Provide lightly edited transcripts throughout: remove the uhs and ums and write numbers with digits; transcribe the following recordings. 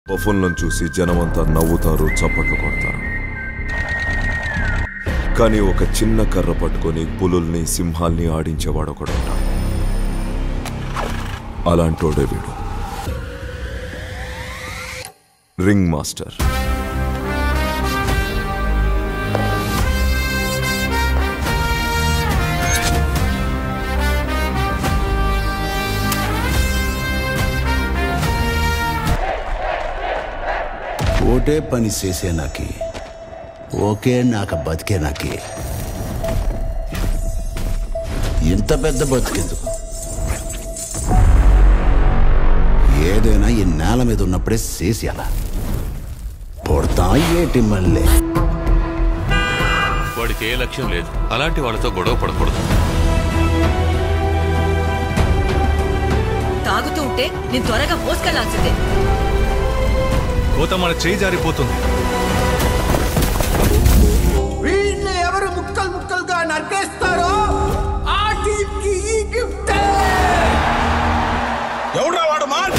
బఫూన్లను చూసి జనమంతా నవ్వుతారు, చప్పట్లు కొడతారు. కానీ ఒక చిన్న కర్ర పట్టుకొని పులుల్ని, సింహాల్ని ఆడించేవాడు ఒకడు ఉంటాడు. అలాంటోడే వీడు, రింగ్ మాస్టర్. ఓటే పని చేసే నాకి, ఓకే నాక బతికే నాకి. ఇంత పెద్ద బతికెందుకు? ఏదైనా ఈ నేల మీద ఉన్నప్పుడే చేసి అలా పొడతా ఏటి మళ్ళీ. వాడికి ఏ లక్ష్యం లేదు, అలాంటి వాళ్ళతో గొడవ పడకూడదు. తాగుతూ ఉంటే నేను త్వరగా మోసుకెళ్లాల్సిందే. కోత మన చేయి జారిపోతుంది. వీళ్ళని ఎవరు ముక్కలు ముక్కలుగా నరికేస్తారో ఆ టీంకి ఈ గిఫ్ట్. ఎవడ్రా వాడు? Mall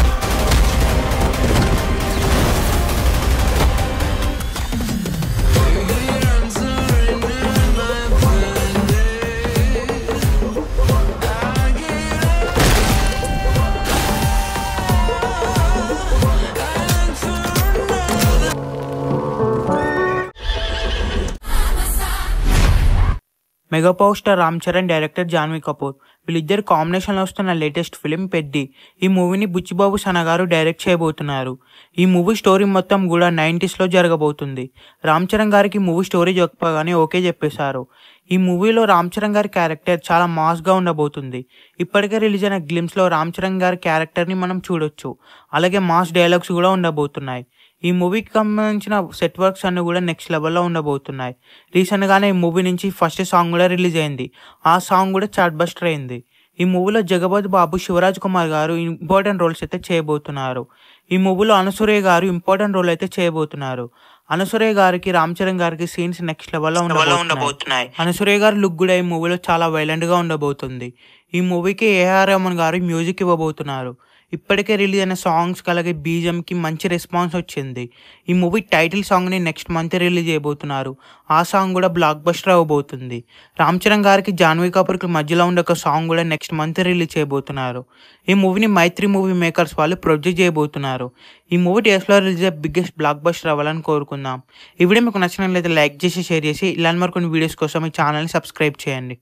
mega power star Ram Charan, director Janhvi Kapoor వీళ్ళిద్దరు కాంబినేషన్లో వస్తున్న లేటెస్ట్ ఫిలిం పెద్ది. ఈ మూవీని బుచ్చిబాబు సనగారు డైరెక్ట్ చేయబోతున్నారు. ఈ మూవీ స్టోరీ మొత్తం కూడా 90s జరగబోతుంది. రామ్ చరణ్ గారికి మూవీ స్టోరీ చెప్పగానే ఓకే చెప్పేశారు. ఈ మూవీలో రామ్ చరణ్ గారి క్యారెక్టర్ చాలా మాస్గా ఉండబోతుంది. ఇప్పటికే రిలీజ్ అయిన గ్లిమ్స్లో రామ్ చరణ్ గారి క్యారెక్టర్ని మనం చూడొచ్చు. అలాగే మాస్ డైలాగ్స్ కూడా ఉండబోతున్నాయి. ఈ మూవీకి సంబంధించిన సెట్ వర్క్స్ అన్ని కూడా నెక్స్ట్ లెవెల్లో ఉండబోతున్నాయి. రీసెంట్గానే ఈ మూవీ నుంచి ఫస్ట్ సాంగ్ కూడా రిలీజ్ అయింది. ఆ సాంగ్ కూడా చార్ట్ బస్టర్ అయింది. ఈ మూవీలో జగపతి బాబు, శివరాజ్ కుమార్ గారు ఇంపార్టెంట్ రోల్స్ అయితే చేయబోతున్నారు. ఈ మూవీలో అనసూయ గారు ఇంపార్టెంట్ రోల్ అయితే చేయబోతున్నారు. అనసూయ గారికి రామ్ చరణ్ గారికి సీన్స్ నెక్స్ట్ లెవెల్లో ఉండబోతున్నాయి. అనసూయ గారి లుక్ కూడా ఈ మూవీలో చాలా వైలెంట్ గా ఉండబోతుంది. ఈ మూవీకి ఏఆర్ రెహమాన్ గారు మ్యూజిక్ ఇవ్వబోతున్నారు. ఇప్పటికే రిలీజ్ అయిన సాంగ్స్కి అలాగే బీజంకి మంచి రెస్పాన్స్ వచ్చింది. ఈ మూవీ టైటిల్ సాంగ్ని నెక్స్ట్ మంత్ రిలీజ్ చేయబోతున్నారు. ఆ సాంగ్ కూడా బ్లాక్ బస్టర్ అవ్వబోతుంది. రామ్ చరణ్ గారికి, జాన్వీ కపూర్కి మధ్యలో ఉండే ఒక సాంగ్ కూడా నెక్స్ట్ మంత్ రిలీజ్ చేయబోతున్నారు. ఈ మూవీని మైత్రి మూవీ మేకర్స్ వాళ్ళు ప్రొడ్యూస్ చేయబోతున్నారు. ఈ మూవీ డేస్లో రిలీజ్ అయ్యే బిగ్గెస్ట్ బ్లాక్ బస్టర్ అవ్వాలని కోరుకుందాం. ఈ వీడియో మీకు నచ్చినట్లయితే లైక్ చేసి, షేర్ చేసి ఇలాంటి మరికొన్ని వీడియోస్ కోసం ఈ ఛానల్ని సబ్స్క్రైబ్ చేయండి.